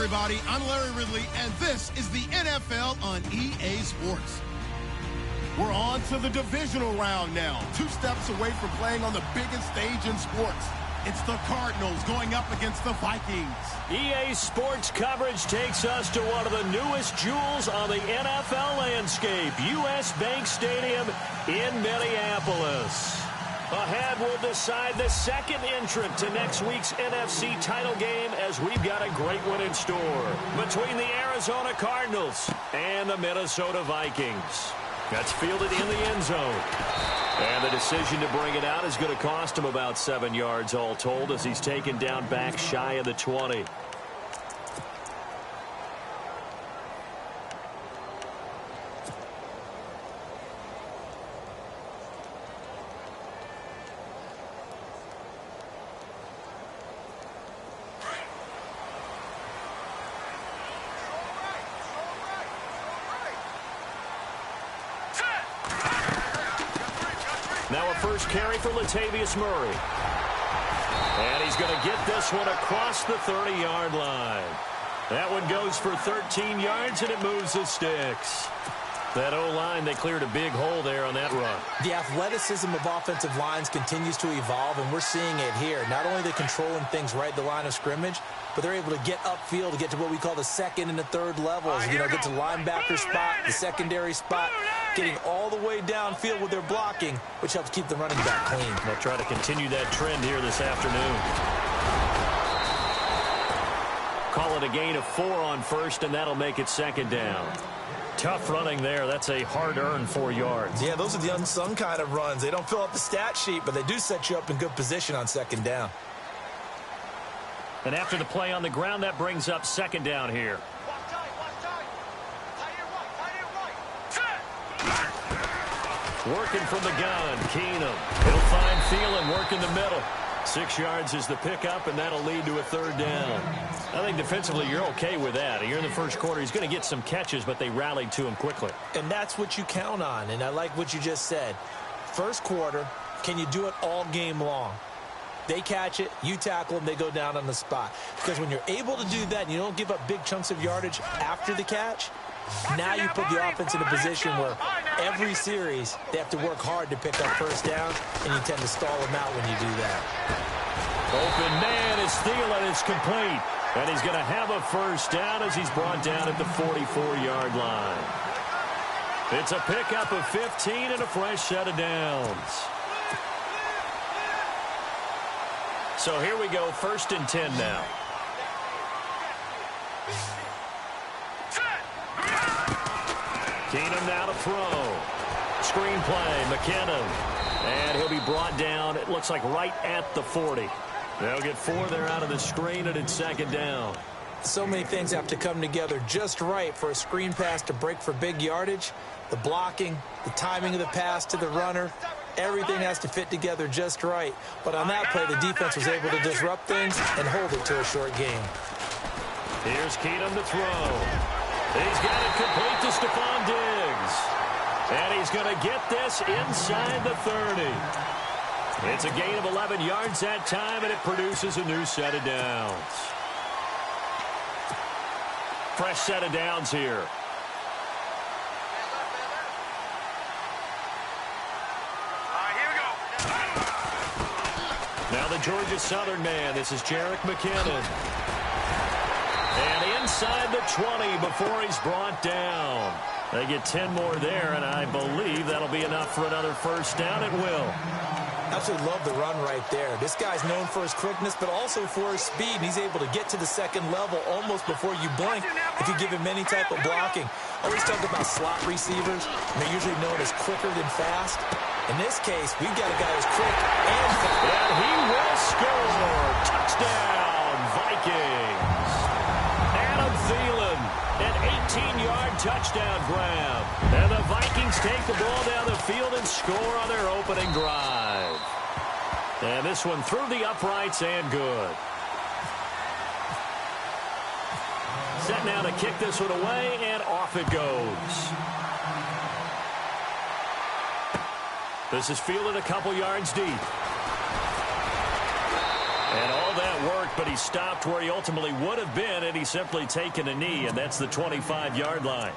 everybody. I'm Larry Ridley, and this is the NFL on EA Sports. We're on to the divisional round now. 2 steps away from playing on the biggest stage in sports. It's the Cardinals going up against the Vikings. EA Sports coverage takes us to one of the newest jewels on the NFL landscape, US Bank Stadium in Minneapolis. Ahead, we'll decide the second entrant to next week's NFC title game, as we've got a great one in store between the Arizona Cardinals and the Minnesota Vikings. That's fielded in the end zone. And the decision to bring it out is going to cost him about 7 yards all told, as he's taken down back shy of the 20. Now a first carry for Latavius Murray. And he's going to get this one across the 30-yard line. That one goes for 13 yards, and it moves the sticks. That O-line, they cleared a big hole there on that run. The athleticism of offensive lines continues to evolve, and we're seeing it here. Not only are they controlling things right at the line of scrimmage, but they're able to get upfield to get to what we call the second and the third levels. You know, get to the linebacker spot, the secondary spot, getting all the way downfield with their blocking, which helps keep the running back clean. They'll try to continue that trend here this afternoon. Call it a gain of 4 on first, and that'll make it second down. Tough running there. That's a hard-earned 4 yards. Yeah, those are the unsung kind of runs. They don't fill up the stat sheet, but they do set you up in good position on second down. And after the play on the ground, that brings up second down here. Working from the gun, Keenum. He'll find Thielen working the middle. 6 yards is the pickup, and that'll lead to a third down. I think defensively you're okay with that. You're in the first quarter. He's going to get some catches, but they rallied to him quickly. And that's what you count on, and I like what you just said. First quarter, can you do it all game long? They catch it, you tackle them, they go down on the spot. Because when you're able to do that and you don't give up big chunks of yardage after the catch, now you put the offense in a position where every series they have to work hard to pick up first down, and you tend to stall them out when you do that. Open man is Thielen. It's complete. And he's going to have a first down as he's brought down at the 44-yard line. It's a pickup of 15 and a fresh set of downs. So here we go, 1st and 10 now. Keenum now to throw. Screen play, McKinnon. And he'll be brought down, it looks like right at the 40. They'll get 4 there out of the screen, and it's second down. So many things have to come together just right for a screen pass to break for big yardage. The blocking, the timing of the pass to the runner, everything has to fit together just right. But on that play, the defense was able to disrupt things and hold it to a short game. Here's Keenum to throw. He's got it complete to Stephon Diggs. And he's going to get this inside the 30. It's a gain of 11 yards that time, and it produces a new set of downs. Fresh set of downs here. Now the Georgia Southern man. This is Jerick McKinnon. And inside the 20 before he's brought down. They get 10 more there, and I believe that'll be enough for another first down. It will. Absolutely love the run right there. This guy's known for his quickness, but also for his speed. He's able to get to the second level almost before you blink if you give him any type of blocking. I always talk about slot receivers, and they're usually known as quicker than fast. In this case, we've got a guy who's quick and fast. And he will score. Touchdown, Vikings. Adam Thielen, an 18-yard touchdown grab. And the Vikings take the ball down the field and score on their opening drive. And this one through the uprights and good. Set now to kick this one away, and off it goes. This is fielded a couple yards deep. And all that work but he stopped where he ultimately would have been, and he's simply taken a knee, and that's the 25-yard line.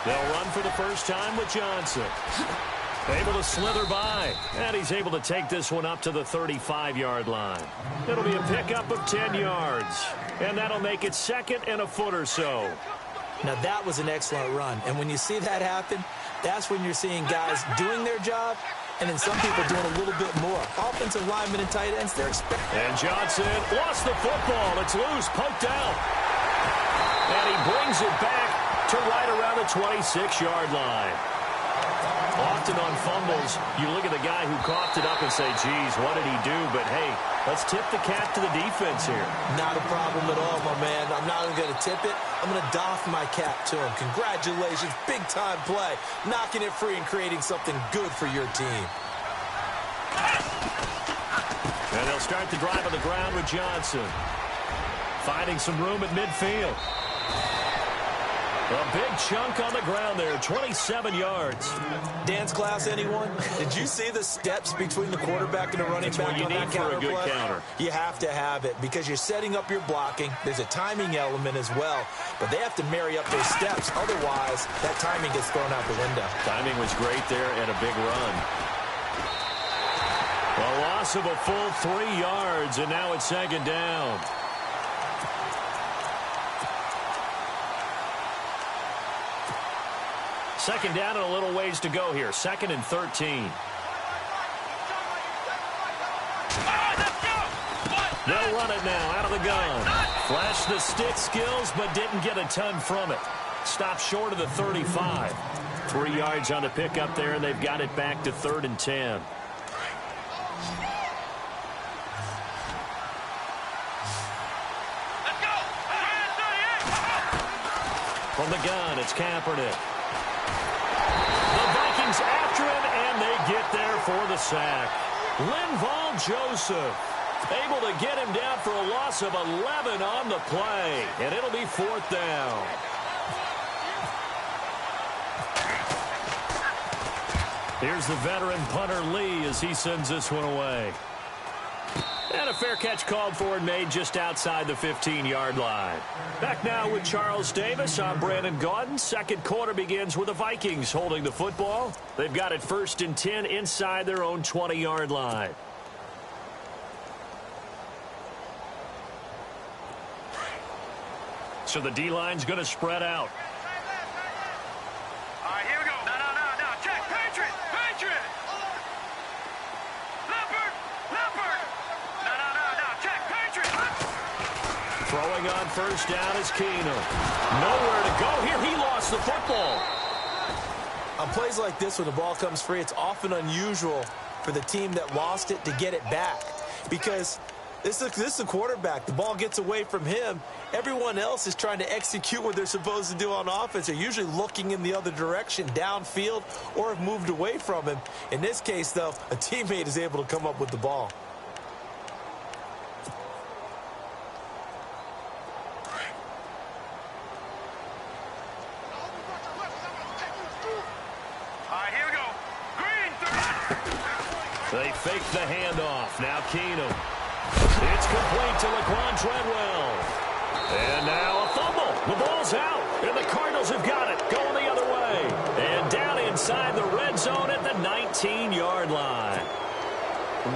They'll run for the first time with Johnson. Able to slither by, and he's able to take this one up to the 35-yard line. It'll be a pickup of 10 yards, and that'll make it second and a foot or so. Now, that was an excellent run, and when you see that happen, that's when you're seeing guys doing their job, and then some people doing a little bit more. Offensive linemen and tight ends, they're expecting. And Johnson lost the football. It's loose, poked out. And he brings it back to right around the 26-yard line. Often on fumbles, you look at the guy who coughed it up and say, geez, what did he do? But, hey, let's tip the cap to the defense here. Not a problem at all, my man. I'm not even going to tip it. I'm going to doff my cap to him. Congratulations. Big-time play. Knocking it free and creating something good for your team. And they'll start the drive on the ground with Johnson. Finding some room at midfield. A big chunk on the ground there, 27 yards. Dance class, anyone? Did you see the steps between the quarterback and the running back on that counter play? That's what you need for a good counter. You have to have it because you're setting up your blocking. There's a timing element as well, but they have to marry up their steps. Otherwise, that timing gets thrown out the window. Timing was great there and a big run. A loss of a full 3 yards, and now it's second down. Second down and a little ways to go here. Second and 13. They'll run it now out of the gun. Flashed the stick skills, but didn't get a ton from it. Stopped short of the 35. 3 yards on the pickup there, and they've got it back to 3rd and 10. From the gun, it's Kaepernick. After him, and they get there for the sack. Linval Joseph able to get him down for a loss of 11 on the play, and it'll be 4th down. Here's the veteran punter Lee as he sends this one away. And a fair catch called for and made just outside the 15-yard line. Back now with Charles Davis. I'm Brandon Gaudin. Second quarter begins with the Vikings holding the football. They've got it 1st and 10 inside their own 20-yard line. So the D-line's going to spread out. All right, here we go. No. Check. Patriot. Throwing on first down is Keenum. Nowhere to go here. He lost the football. On plays like this, when the ball comes free, it's often unusual for the team that lost it to get it back. Because this is a quarterback. The ball gets away from him. Everyone else is trying to execute what they're supposed to do on offense. They're usually looking in the other direction, downfield, or have moved away from him. In this case, though, a teammate is able to come up with the ball. They fake the handoff. Now Keenum. It's complete to Laquan Treadwell. And now a fumble. The ball's out. And the Cardinals have got it. Going the other way. And down inside the red zone at the 19-yard line.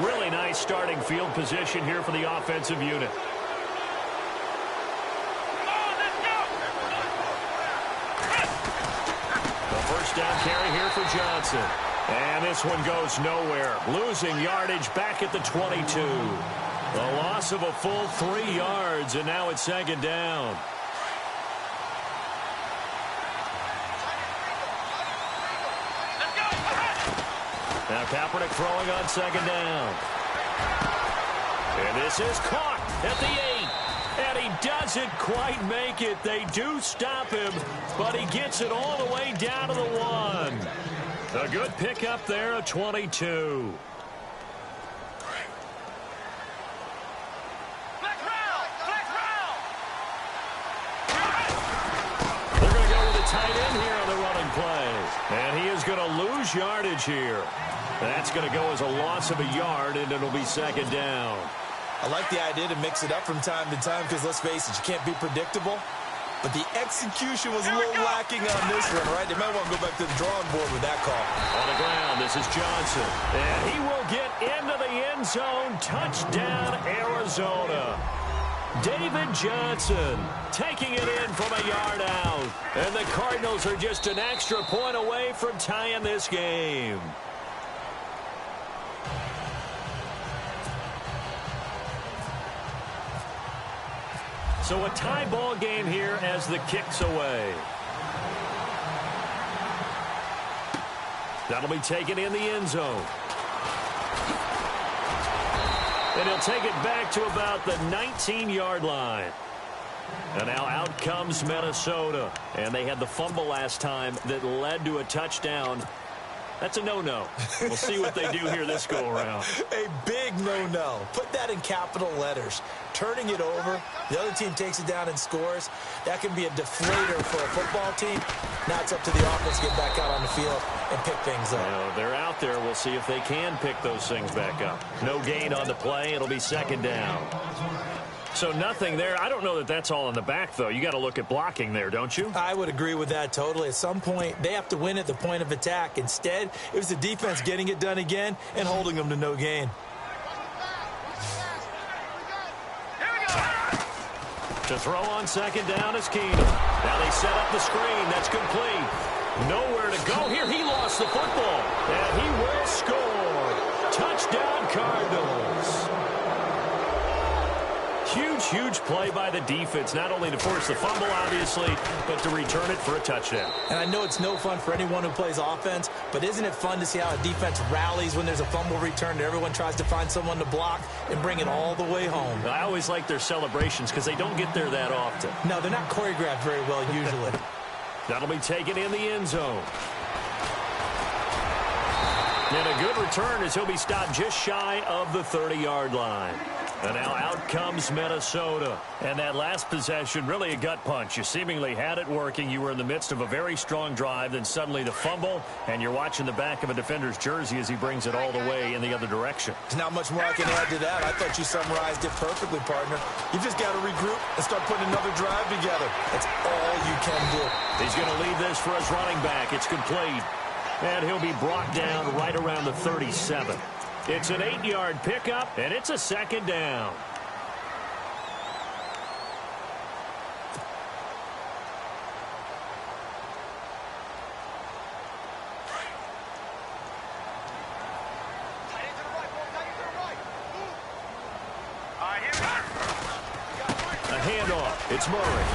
Really nice starting field position here for the offensive unit. The first down carry here for Johnson. And this one goes nowhere. Losing yardage back at the 22. A loss of a full 3 yards, and now it's second down. Now Kaepernick throwing on second down. And this is caught at the 8. And he doesn't quite make it. They do stop him, but he gets it all the way down to the 1. A good pickup there, a 22. tight end here on the running play. And he is going to lose yardage here. That's going to go as a loss of a yard, and it'll be second down. I like the idea to mix it up from time to time because, let's face it, you can't be predictable. But the execution was a little lacking on this one, right? They might want to go back to the drawing board with that call. On the ground, this is Johnson. And he will get into the end zone. Touchdown, Arizona. David Johnson taking it in from a yard out. And the Cardinals are just an extra point away from tying this game. So a tie ball game here as the kick's away. That'll be taken in the end zone. And he'll take it back to about the 19-yard line. And now out comes Minnesota. And they had the fumble last time that led to a touchdown. That's a no-no. We'll see what they do here this go-around. A big no-no. Put that in capital letters. Turning it over, the other team takes it down and scores. That can be a deflator for a football team. Now it's up to the offense to get back out on the field and pick things up. Well, they're out there. We'll see if they can pick those things back up. No gain on the play. It'll be second down. So nothing there. I don't know that that's all in the back, though. You got to look at blocking there, don't you? I would agree with that totally. At some point, they have to win at the point of attack. Instead, it was the defense getting it done again and holding them to no gain. To throw on second down is Keenum. Now they set up the screen. That's complete. Nowhere to go here. He lost the football. And he will score. Touchdown, Cardinals. Huge play by the defense, not only to force the fumble, obviously, but to return it for a touchdown. And I know it's no fun for anyone who plays offense, but isn't it fun to see how a defense rallies when there's a fumble return and everyone tries to find someone to block and bring it all the way home? I always like their celebrations because they don't get there that often. No, they're not choreographed very well usually. That'll be taken in the end zone. And a good return as he'll be stopped just shy of the 30-yard line. And now out comes Minnesota. And that last possession, really a gut punch. You seemingly had it working. You were in the midst of a very strong drive. Then suddenly the fumble, and you're watching the back of a defender's jersey as he brings it all the way in the other direction. There's not much more I can add to that. I thought you summarized it perfectly, partner. You just got to regroup and start putting another drive together. That's all you can do. He's going to leave this for his running back. It's complete. And he'll be brought down right around the 37. It's an 8-yard pickup, and it's a second down. A handoff. It's Murray.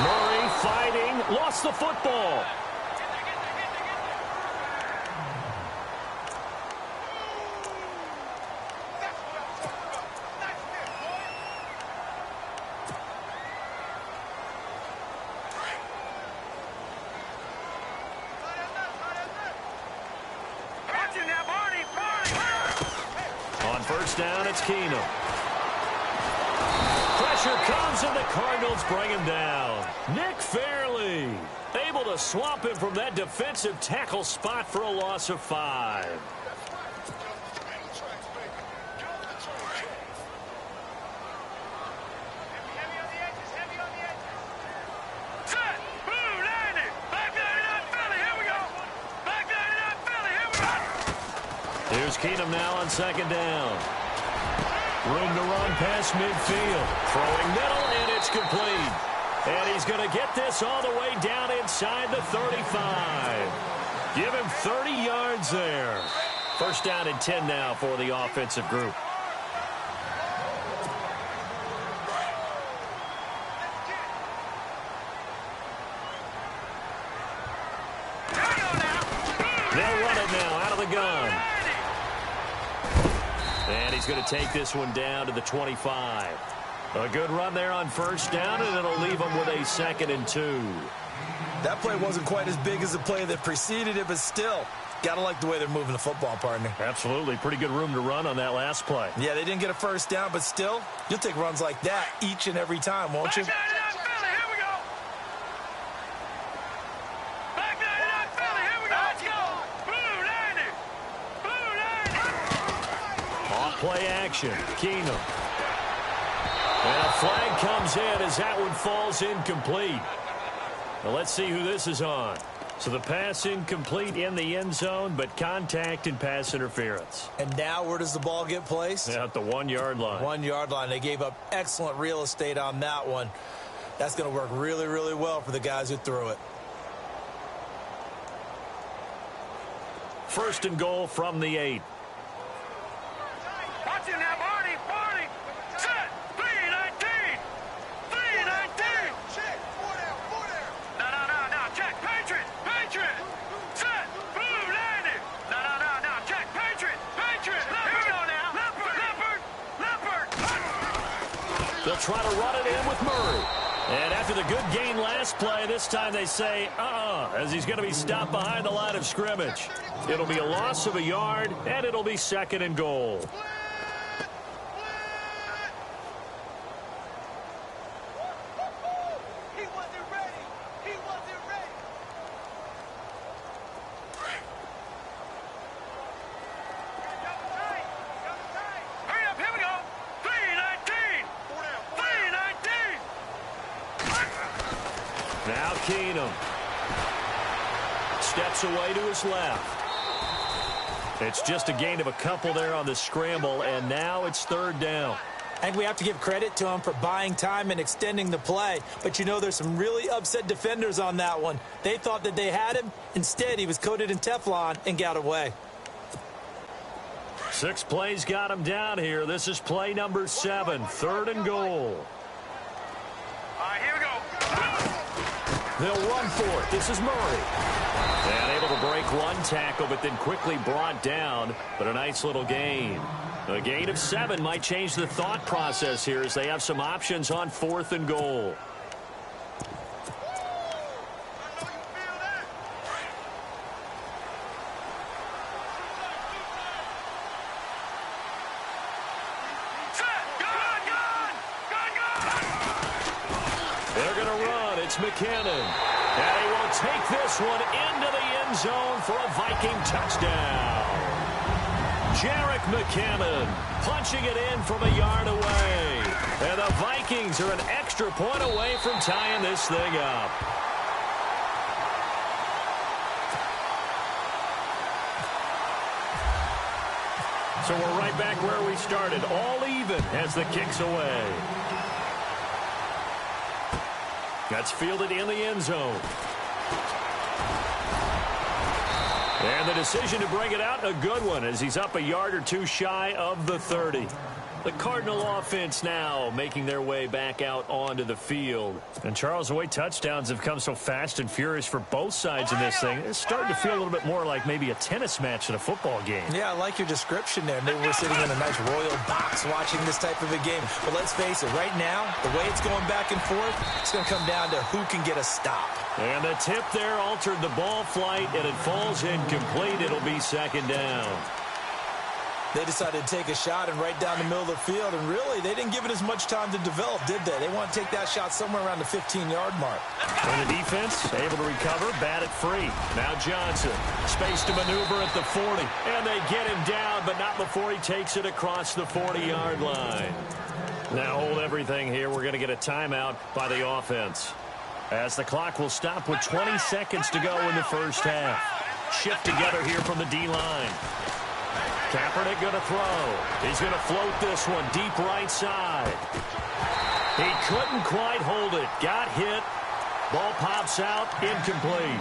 Murray fighting. Lost the football. First down, it's Keenum. Pressure comes, and the Cardinals bring him down. Nick Fairley able to swamp him from that defensive tackle spot for a loss of 5. Here's Keenum now on second down. Room to run past midfield. Throwing middle, and it's complete. And he's going to get this all the way down inside the 35. Give him 30 yards there. First down and 10 now for the offensive group. They'll run it now out of the gun. And he's going to take this one down to the 25. A good run there on first down, and it'll leave him with a 2nd and 2. That play wasn't quite as big as the play that preceded it, but still, got to like the way they're moving the football, partner. Absolutely. Pretty good room to run on that last play. Yeah, they didn't get a first down, but still, you'll take runs like that each and every time, won't you? play action. Keenum. And a flag comes in as that one falls incomplete. Well, let's see who this is on. So the pass incomplete in the end zone, but contact and pass interference. And now where does the ball get placed? At the 1-yard line. 1-yard line. They gave up excellent real estate on that one. That's going to work really, really well for the guys who threw it. First and goal from the 8. Watch it now, Barney. Barney. Set. 3-19. 3-19. Check. 4 there. No. Check. Patriot. Set. Blue landed. No. Check. Patriot. Here we go now. Leopard. They'll try to run it in with Murray. And after the good gain last play, this time they say, as he's going to be stopped behind the line of scrimmage. It'll be a loss of a yard, and it'll be second and goal. He wasn't ready. Hurry up, here we go. 3-19. 3-19. Now Keenum steps away to his left. It's just a gain of a couple there on the scramble, and now it's third down. I think we have to give credit to him for buying time and extending the play. But, you know, there's some really upset defenders on that one. They thought that they had him. Instead, he was coated in Teflon and got away. 6 plays got him down here. This is play number 7, third and goal. All right, here we go. They'll run for it. This is Murray. And able to break one tackle, but then quickly brought down. But a nice little gain. A gain of 7 might change the thought process here as they have some options on 4th and goal. They're going to run. It's McKinnon. And he will take this one into the end zone for a Viking touchdown. Jarek McKinnon punching it in from a yard away. And the Vikings are an extra point away from tying this thing up. So we're right back where we started, all even as the kick's away. That's fielded in the end zone. And the decision to bring it out, a good one, as he's up a yard or two shy of the 30. The Cardinal offense now making their way back out onto the field. And Charles, the way touchdowns have come so fast and furious for both sides in this thing, it's starting to feel a little bit more like maybe a tennis match than a football game. Yeah, I like your description there. Maybe we're sitting in a nice royal box watching this type of a game. But let's face it, right now, the way it's going back and forth, it's going to come down to who can get a stop. And the tip there altered the ball flight, and it falls incomplete. It'll be second down. They decided to take a shot and right down the middle of the field, and really, they didn't give it as much time to develop, did they? They want to take that shot somewhere around the 15-yard mark. And the defense able to recover, bat it free. Now Johnson, space to maneuver at the 40, and they get him down, but not before he takes it across the 40-yard line. Now hold everything here. We're going to get a timeout by the offense, as the clock will stop with 20 seconds to go in the first half. Shift together here from the D-line. Kaepernick going to throw. He's going to float this one deep right side. He couldn't quite hold it. Got hit. Ball pops out. Incomplete.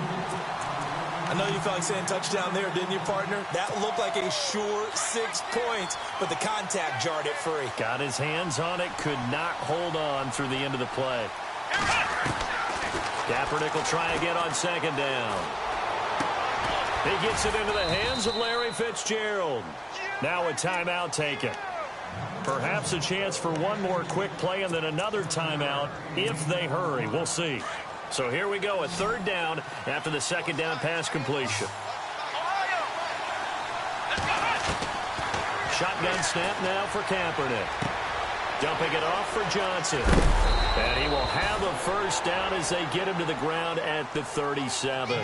I know you felt like saying touchdown there, didn't you, partner? That looked like a sure 6 points, but the contact jarred it free. Got his hands on it. Could not hold on through the end of the play. Kaepernick will try again on second down. He gets it into the hands of Larry Fitzgerald. Now a timeout taken. Perhaps a chance for one more quick play and then another timeout if they hurry. We'll see. So here we go, a third down after the second down pass completion. Shotgun snap now for Kaepernick. Dumping it off for Johnson. And he will have a first down as they get him to the ground at the 37.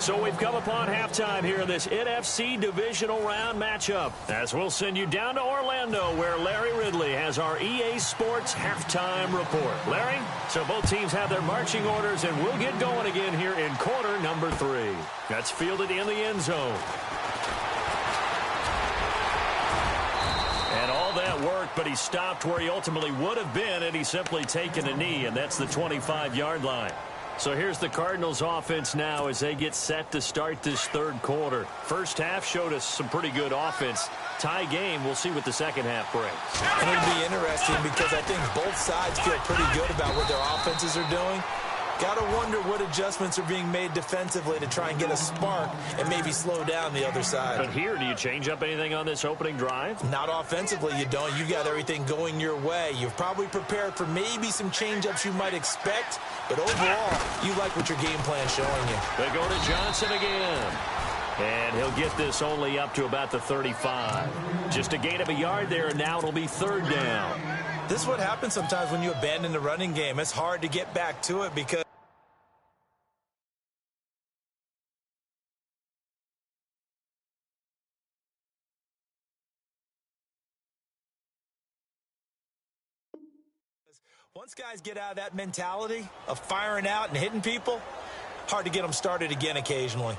So we've come upon halftime here in this NFC divisional round matchup, as we'll send you down to Orlando, where Larry Ridley has our EA Sports halftime report. Larry, so both teams have their marching orders, and we'll get going again here in quarter number 3. That's fielded in the end zone. And all that worked, but he stopped where he ultimately would have been had he simply taken a knee, and that's the 25-yard line. So here's the Cardinals offense now as they get set to start this third quarter. First half showed us some pretty good offense. Tie game, we'll see what the second half brings. And it'll be interesting because I think both sides feel pretty good about what their offenses are doing. Got to wonder what adjustments are being made defensively to try and get a spark and maybe slow down the other side. But here, do you change up anything on this opening drive? Not offensively, you don't. You got everything going your way. You've probably prepared for maybe some change-ups you might expect, but overall, you like what your game plan's showing you. They go to Johnson again. And he'll get this only up to about the 35. Just a gain of a yard there, and now it'll be third down. This is what happens sometimes when you abandon the running game. It's hard to get back to it because once guys get out of that mentality of firing out and hitting people, hard to get them started again occasionally.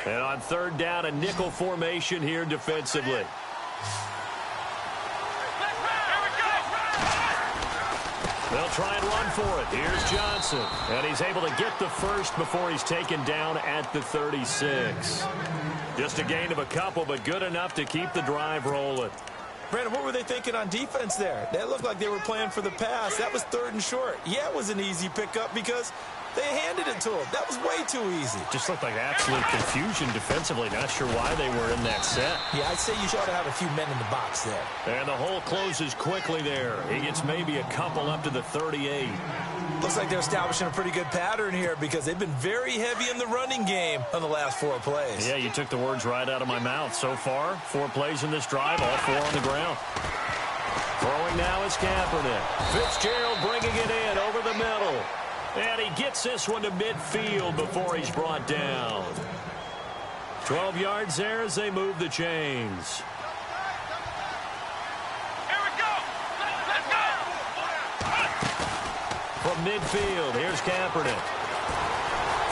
And on third down, a nickel formation here defensively. They'll try and run for it. Here's Johnson. And he's able to get the first before he's taken down at the 36. Just a gain of a couple, but good enough to keep the drive rolling. Brandon, what were they thinking on defense there? That looked like they were playing for the pass. That was third and short. Yeah, it was an easy pickup because they handed it to him. That was way too easy. Just looked like absolute confusion defensively. Not sure why they were in that set. Yeah, I'd say you ought to have a few men in the box there. And the hole closes quickly there. He gets maybe a couple up to the 38. Looks like they're establishing a pretty good pattern here because they've been very heavy in the running game on the last 4 plays. Yeah, you took the words right out of my mouth. So far, 4 plays in this drive, all 4 on the ground. Throwing now is Kaepernick. Fitzgerald bringing it in over the middle. And he gets this one to midfield before he's brought down. 12 yards there as they move the chains. Here we go. Let's go. From midfield, here's Kaepernick.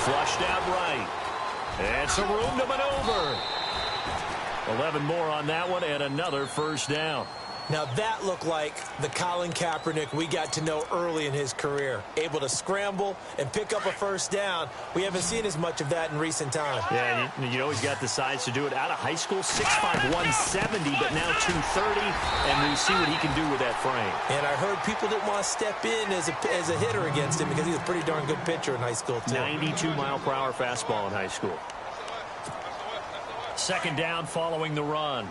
Flushed out right. And some room to maneuver. 11 more on that one and another first down. Now that looked like the Colin Kaepernick we got to know early in his career. Able to scramble and pick up a first down. We haven't seen as much of that in recent times. Yeah, and you know he's got the size to do it. Out of high school, 6'5", 170, but now 230, and we see what he can do with that frame. And I heard people didn't want to step in as a hitter against him because he's a pretty darn good pitcher in high school, too. 92-mile-per-hour fastball in high school. Second down following the run.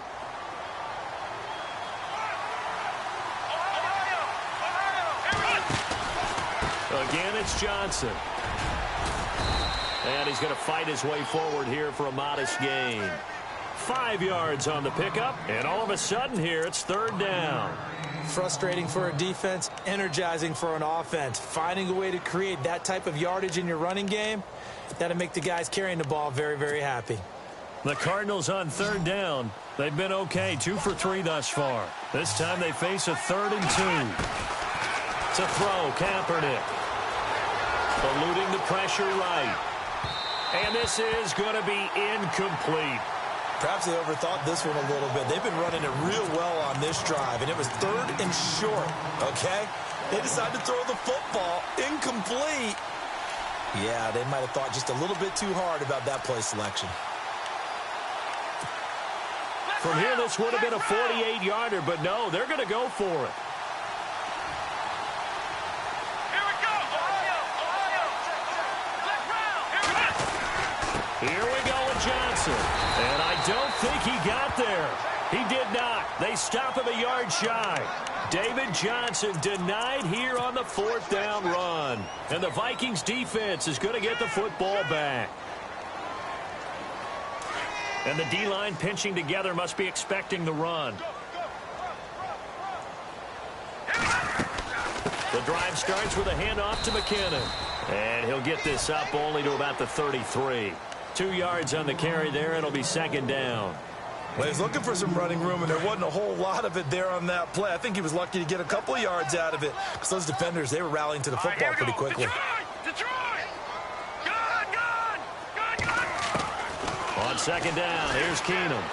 Again, it's Johnson. And he's going to fight his way forward here for a modest gain. 5 yards on the pickup, and all of a sudden here, it's third down. Frustrating for a defense, energizing for an offense. Finding a way to create that type of yardage in your running game, that'll make the guys carrying the ball very, very happy. The Cardinals on third down. They've been okay, 2 for 3 thus far. This time they face a 3rd and 2. To throw, Kaepernick. Eluding the pressure right. And this is going to be incomplete. Perhaps they overthought this one a little bit. They've been running it real well on this drive, and it was 3rd and short, okay? They decided to throw the football incomplete. Yeah, they might have thought just a little bit too hard about that play selection. From here, this would have been a 48-yarder, but no, they're going to go for it. Here we go with Johnson. And I don't think he got there. He did not. They stop him a yard shy. David Johnson denied here on the 4th down run. And the Vikings defense is going to get the football back. And the D-line pinching together must be expecting the run. drive starts with a handoff to McKinnon. And he'll get this up only to about the 33. 2 yards on the carry there. It'll be second down. Well, he's looking for some running room, and there wasn't a whole lot of it there on that play. I think he was lucky to get a couple of yards out of it because those defenders, they were rallying to the football pretty quickly. Detroit! Gun! On second down, here's Keenum.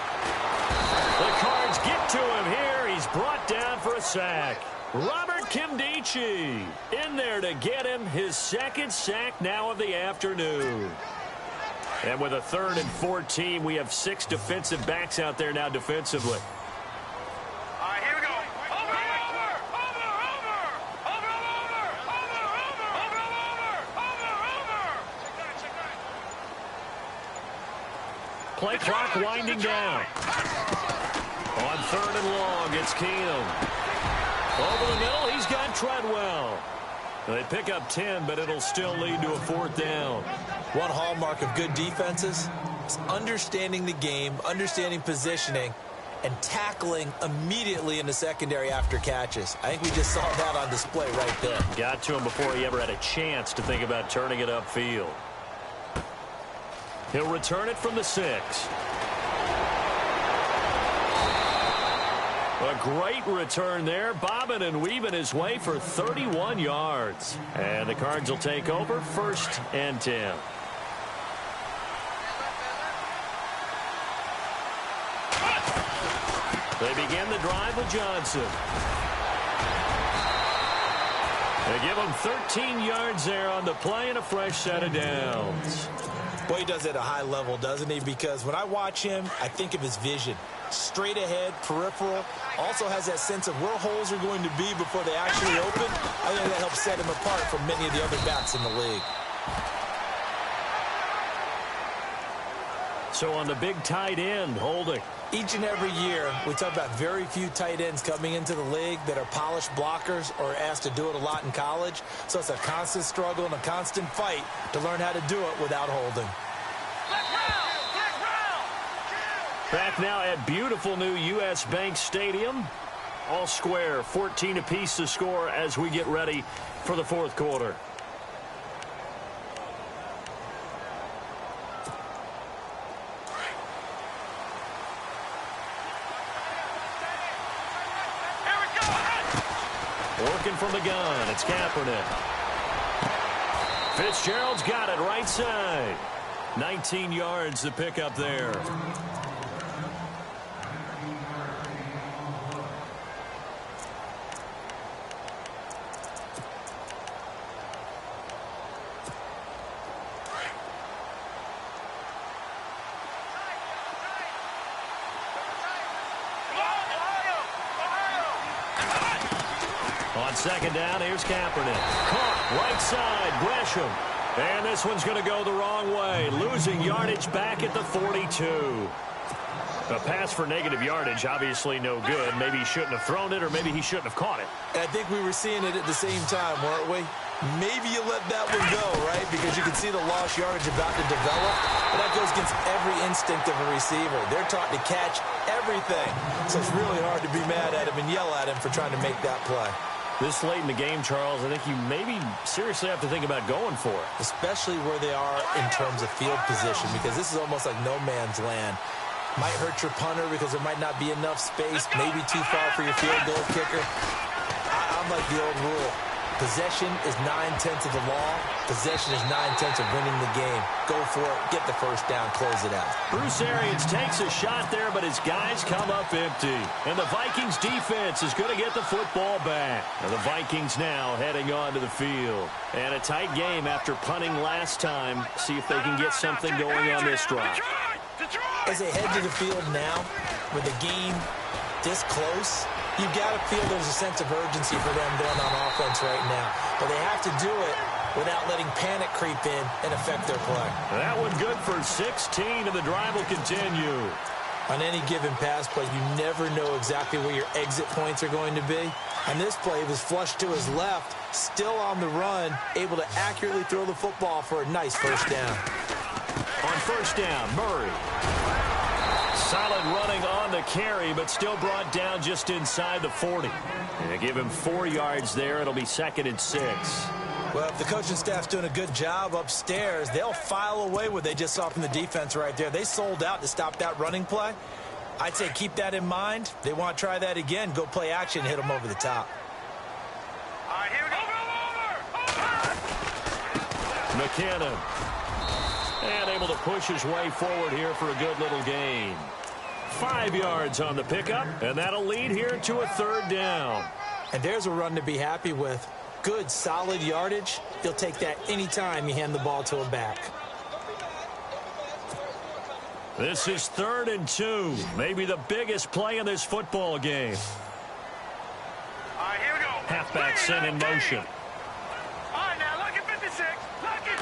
The Cards get to him here. He's brought down for a sack. Robert Kimdichie in there to get him his second sack now of the afternoon. And with a 3rd and 14, we have 6 defensive backs out there now defensively. All right, here we go. Over! Play clock winding down. On 3rd and long, it's Keenum. Over the middle, he's got Treadwell. They pick up 10, but it'll still lead to a 4th down. One hallmark of good defenses is understanding the game, understanding positioning, and tackling immediately in the secondary after catches. I think we just saw that on display right there. Got to him before he ever had a chance to think about turning it upfield. He'll return it from the 6. A great return there, bobbing and weaving his way for 31 yards. And the Cards will take over 1st and 10. They begin the drive with Johnson. They give him 13 yards there on the play and a fresh set of downs. Boy, he does it at a high level, doesn't he? Because when I watch him, I think of his vision. Straight ahead, peripheral. Also has that sense of where holes are going to be before they actually open. I think that helps set him apart from many of the other backs in the league. So on the big tight end, holding. Each and every year, we talk about very few tight ends coming into the league that are polished blockers or asked to do it a lot in college. So it's a constant struggle and a constant fight to learn how to do it without holding. Back now at beautiful new U.S. Bank Stadium. All square, 14 apiece to score as we get ready for the 4th quarter. Working from the gun, it's Kaepernick. Fitzgerald's got it right side. 19 yards to pick up there. On second down, here's Kaepernick. Caught right side, Gresham. And this one's going to go the wrong way. Losing yardage back at the 42. A pass for negative yardage, obviously no good. Maybe he shouldn't have thrown it, or maybe he shouldn't have caught it. And I think we were seeing it at the same time, weren't we? Maybe you let that one go, right? Because you can see the lost yardage about to develop. But that goes against every instinct of a receiver. They're taught to catch everything. So it's really hard to be mad at him and yell at him for trying to make that play. This late in the game, Charles, I think you maybe seriously have to think about going for it. Especially where they are in terms of field position, because this is almost like no man's land. Might hurt your punter because there might not be enough space, maybe too far for your field goal kicker. I'm like the old rule. Possession is 9/10 of the law. Possession is 9/10 of winning the game. Go for it. Get the first down. Close it out. Bruce Arians takes a shot there, but his guys come up empty. And the Vikings defense is going to get the football back. And the Vikings now heading onto the field. And a tight game after punting last time. See if they can get something going on this drive. As they head to the field now, with the game this close, you've got to feel there's a sense of urgency for them going on offense right now. But they have to do it without letting panic creep in and affect their play. That one good for 16, and the drive will continue. On any given pass play, you never know exactly where your exit points are going to be. And this play was flushed to his left, still on the run, able to accurately throw the football for a nice first down. On first down, Murray. Solid running on on the carry, but still brought down just inside the 40. And they give him 4 yards there. It'll be 2nd and 6. Well, if the coaching staff's doing a good job upstairs, they'll file away what they just saw from the defense right there. They sold out to stop that running play. I'd say keep that in mind. They want to try that again. Go play action, hit them over the top. All right, here we go. McKinnon. And able to push his way forward here for a good little gain. 5 yards on the pickup, and that'll lead here to a 3rd down. And there's a run to be happy with. Good, solid yardage. He'll take that anytime you hand the ball to a back. This is 3rd and 2. Maybe the biggest play in this football game. All right, here we go. Halfback sent in motion. All right, now look at 56. Look at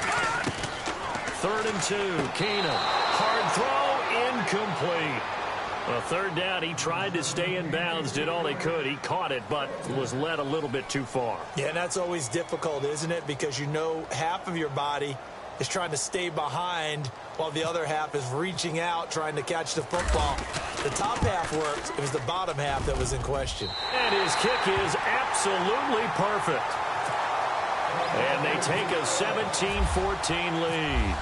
3rd and 2. Keenum. Hard throw, incomplete. A 3rd down, he tried to stay in bounds, did all he could. He caught it, but was led a little bit too far. Yeah, and that's always difficult, isn't it? Because you know half of your body is trying to stay behind while the other half is reaching out, trying to catch the football. The top half worked. It was the bottom half that was in question. And his kick is absolutely perfect. And they take a 17-14 lead.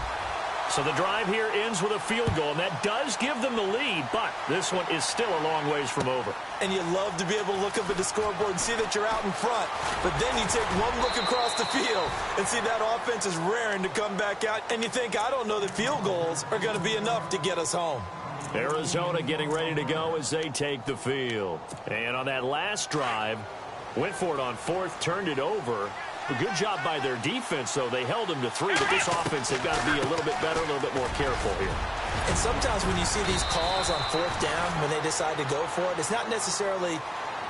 So the drive here ends with a field goal, and that does give them the lead, but this one is still a long ways from over. And you love to be able to look up at the scoreboard and see that you're out in front, but then you take one look across the field and see that offense is raring to come back out, and you think, I don't know that field goals are going to be enough to get us home. Arizona getting ready to go as they take the field. And on that last drive, went for it on 4th, turned it over. A good job by their defense, though. They held them to 3, but this offense, they've got to be a little bit better, a little bit more careful here. And sometimes when you see these calls on 4th down, when they decide to go for it, it's not necessarily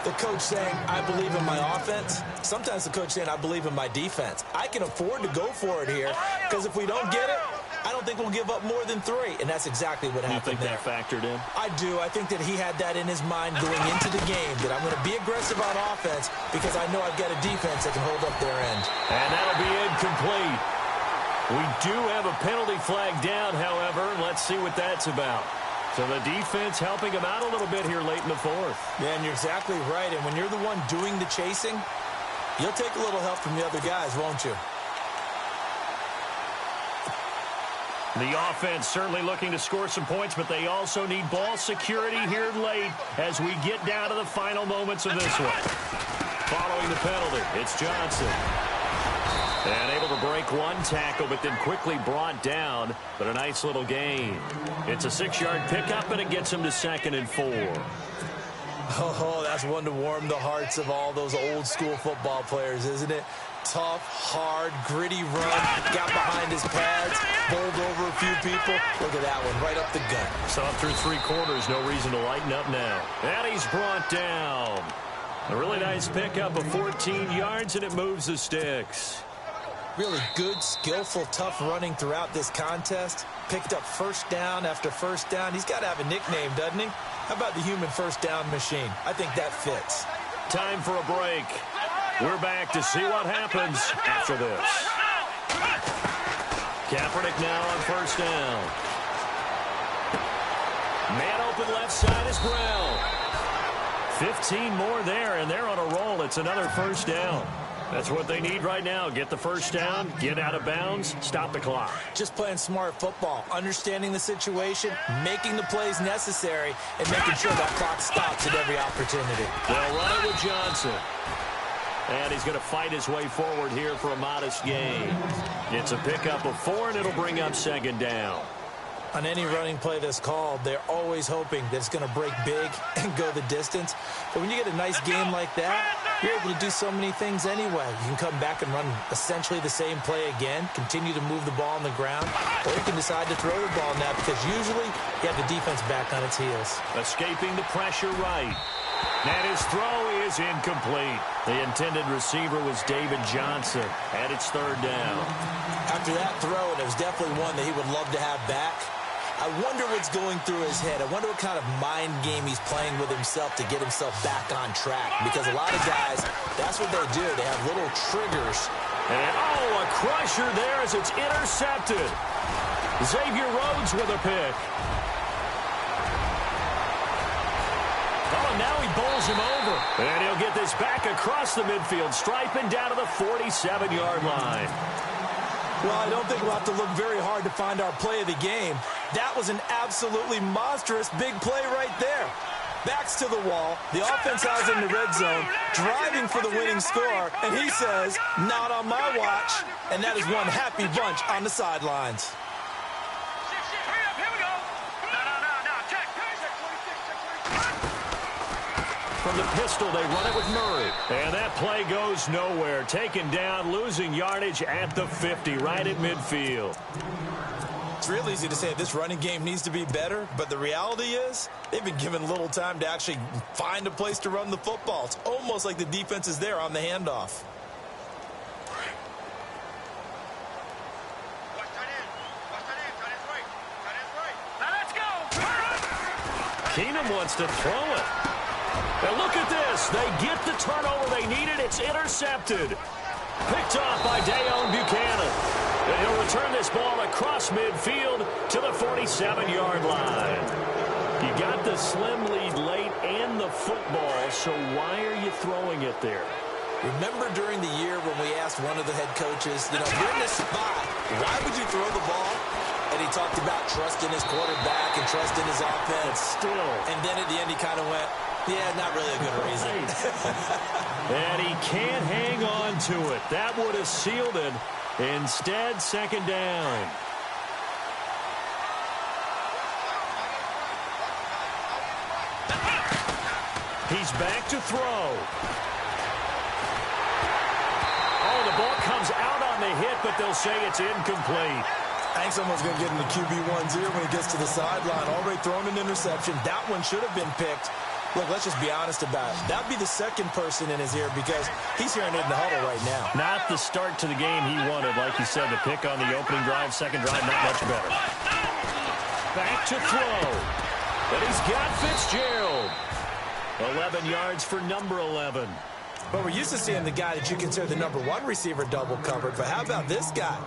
the coach saying, I believe in my offense. Sometimes the coach saying, I believe in my defense. I can afford to go for it here, because if we don't get it, I don't think we'll give up more than 3. And that's exactly what happened there. You think that factored in? I do. I think that he had that in his mind going into the game, that I'm going to be aggressive on offense because I know I've got a defense that can hold up their end. And that'll be incomplete. We do have a penalty flag down, however. Let's see what that's about. So the defense helping him out a little bit here late in the 4th. Yeah, and you're exactly right. And when you're the one doing the chasing, you'll take a little help from the other guys, won't you? The offense certainly looking to score some points, but they also need ball security here late as we get down to the final moments of this one. Following the penalty, it's Johnson. And able to break one tackle, but then quickly brought down, but a nice little gain. It's a 6-yard pickup, and it gets him to 2nd and 4. Oh, that's one to warm the hearts of all those old-school football players, isn't it? Tough, hard, gritty run, got behind his pads, bowled over a few people. Look at that one, right up the gut. So up through 3 quarters, no reason to lighten up now. And he's brought down. A really nice pickup of 14 yards, and it moves the sticks. Really good, skillful, tough running throughout this contest. Picked up 1st down after 1st down. He's got to have a nickname, doesn't he? How about the human 1st down machine? I think that fits. Time for a break. We're back to see what happens after this. Kaepernick now on 1st down. Man open left side is Brown. 15 more there, and they're on a roll. It's another 1st down. That's what they need right now. Get the 1st down, get out of bounds, stop the clock. Just playing smart football, understanding the situation, making the plays necessary, and making sure that clock stops at every opportunity. They'll run it with Johnson. And he's going to fight his way forward here for a modest gain. It's a pickup of 4, and it'll bring up 2nd down. On any running play that's called, they're always hoping that it's going to break big and go the distance. But when you get a nice game like that, you're able to do so many things anyway. You can come back and run essentially the same play again, continue to move the ball on the ground, or you can decide to throw the ball now because usually you have the defense back on its heels. Escaping the pressure right. And his throw is incomplete. The intended receiver was David Johnson, and it's 3rd down. After that throw, and it was definitely one that he would love to have back, I wonder what's going through his head. I wonder what kind of mind game he's playing with himself to get himself back on track. Because a lot of guys, that's what they do. They have little triggers. And, a crusher there as it's intercepted. Xavier Rhodes with a pick. and now he bowls him over. And he'll get this back across the midfield stripe and down to the 47-yard line. Well, I don't think we'll have to look very hard to find our play of the game. That was an absolutely monstrous big play right there. Backs to the wall. The offense has in the red zone, driving for the winning score, and he says, not on my watch. And that is one happy bunch on the sidelines. From the pistol, they run it with Murray. And that play goes nowhere. Taken down, losing yardage at the 50, right at midfield. It's real easy to say this running game needs to be better, but the reality is they've been given little time to actually find a place to run the football. It's almost like the defense is there on the handoff. Keenum wants to throw it. And look at this. They get the turnover they needed. It's intercepted. Picked off by Dayon Buchanan. And he'll return this ball across midfield to the 47-yard line. You got the slim lead late and the football, so why are you throwing it there? Remember during the year when we asked one of the head coaches, you're in this spot, why would you throw the ball? And he talked about trusting his quarterback and trusting his offense. Still. And then at the end he kind of went, yeah, not really a good reason. And he can't hang on to it. That would have sealed it. Instead, second down. He's back to throw. Oh, the ball comes out on the hit, but they'll say it's incomplete. I think someone's going to get in the QB1's ear when he gets to the sideline. Already thrown an interception. That one should have been picked. Look, let's just be honest about it. That'd be the second person in his ear because he's hearing it in the huddle right now. Not the start to the game he wanted. Like you said, the pick on the opening drive, second drive, not much better. Back to throw. And he's got Fitzgerald. 11 yards for number 11. But we're used to seeing the guy that you consider the number one receiver double covered. But how about this guy?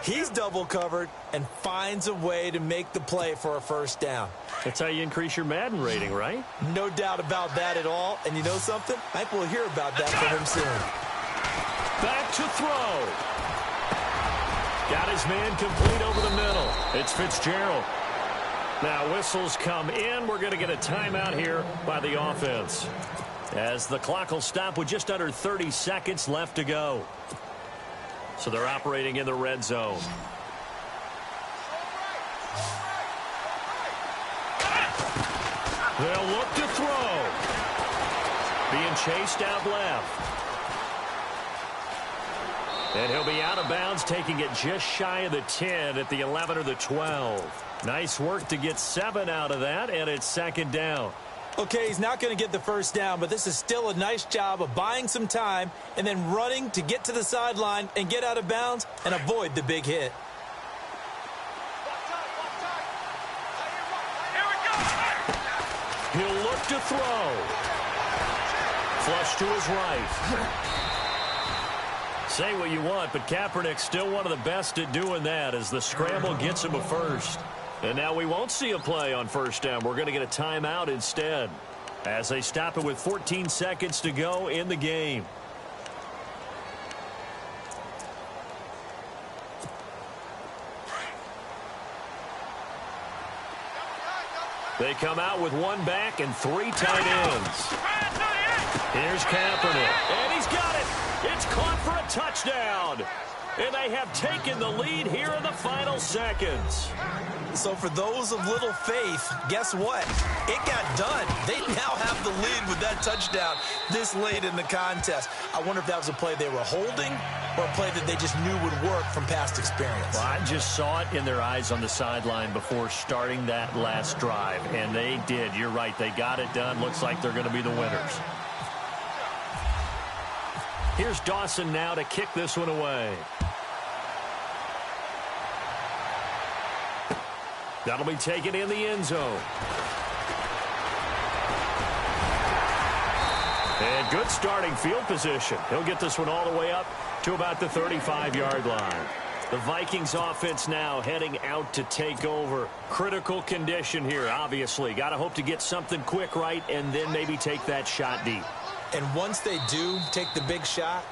He's double covered and finds a way to make the play for a first down. That's how you increase your Madden rating, right? No doubt about that at all. And you know something? I think we'll hear about that from him soon. Back to throw. Got his man complete over the middle. It's Fitzgerald. Now whistles come in. We're going to get a timeout here by the offense, as the clock will stop with just under 30 seconds left to go. So they're operating in the red zone. They'll look to throw. Being chased out left. And he'll be out of bounds, taking it just shy of the 10 at the 11 or the 12. Nice work to get 7 out of that, and it's second down. Okay, he's not going to get the first down, but this is still a nice job of buying some time and then running to get to the sideline and get out of bounds and avoid the big hit. He'll look to throw. Flush to his right. Say what you want, but Kaepernick's still one of the best at doing that as the scramble gets him a first. And now we won't see a play on first down. We're going to get a timeout instead as they stop it with 14 seconds to go in the game. They come out with one back and 3 tight ends. Here's Kaepernick, and he's got it. It's caught for a touchdown. And they have taken the lead here in the final seconds. So for those of little faith, guess what? It got done. They now have the lead with that touchdown this late in the contest. I wonder if that was a play they were holding or a play that they just knew would work from past experience. Well, I just saw it in their eyes on the sideline before starting that last drive, and they did. You're right. They got it done. Looks like they're going to be the winners. Here's Dawson now to kick this one away. That'll be taken in the end zone. And good starting field position. He'll get this one all the way up to about the 35-yard line. The Vikings offense now heading out to take over. Critical condition here, obviously. Got to hope to get something quick right and then maybe take that shot deep. And once they do take the big shot,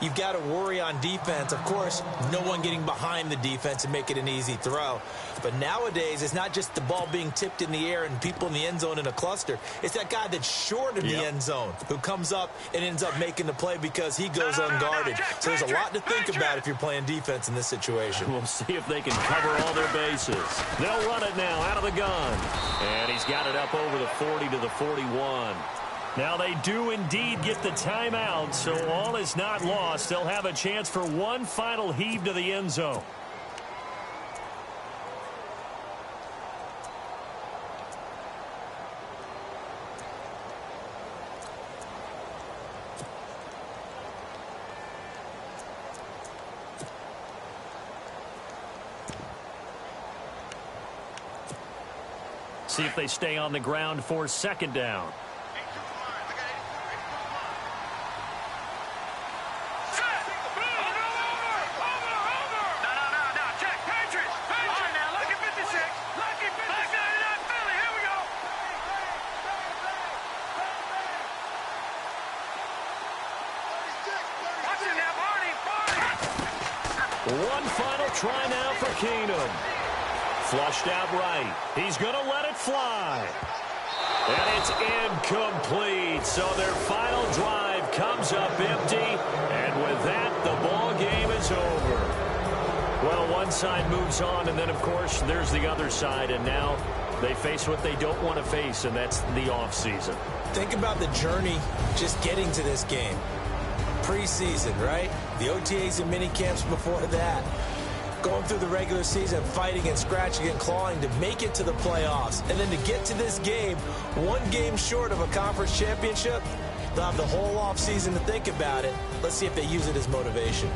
you've got to worry on defense. Of course, no one getting behind the defense and make it an easy throw. But nowadays, it's not just the ball being tipped in the air and people in the end zone in a cluster. It's that guy that's short of the end zone who comes up and ends up making the play because he goes unguarded. So there's a lot to think about if you're playing defense in this situation. We'll see if they can cover all their bases. They'll run it now out of the gun. And he's got it up over the 40 to the 41. Now they do indeed get the timeout, so all is not lost. They'll have a chance for one final heave to the end zone. See if they stay on the ground for second down. One final try now for Keenum. Flushed out right. He's going to let it fly. And it's incomplete. So their final drive comes up empty. And with that, the ball game is over. Well, one side moves on, and then, of course, there's the other side. And now they face what they don't want to face, and that's the offseason. Think about the journey just getting to this game. Preseason, right? The OTAs and mini camps before that. Going through the regular season, fighting and scratching and clawing to make it to the playoffs. And then to get to this game, one game short of a conference championship, they'll have the whole offseason to think about it. Let's see if they use it as motivation.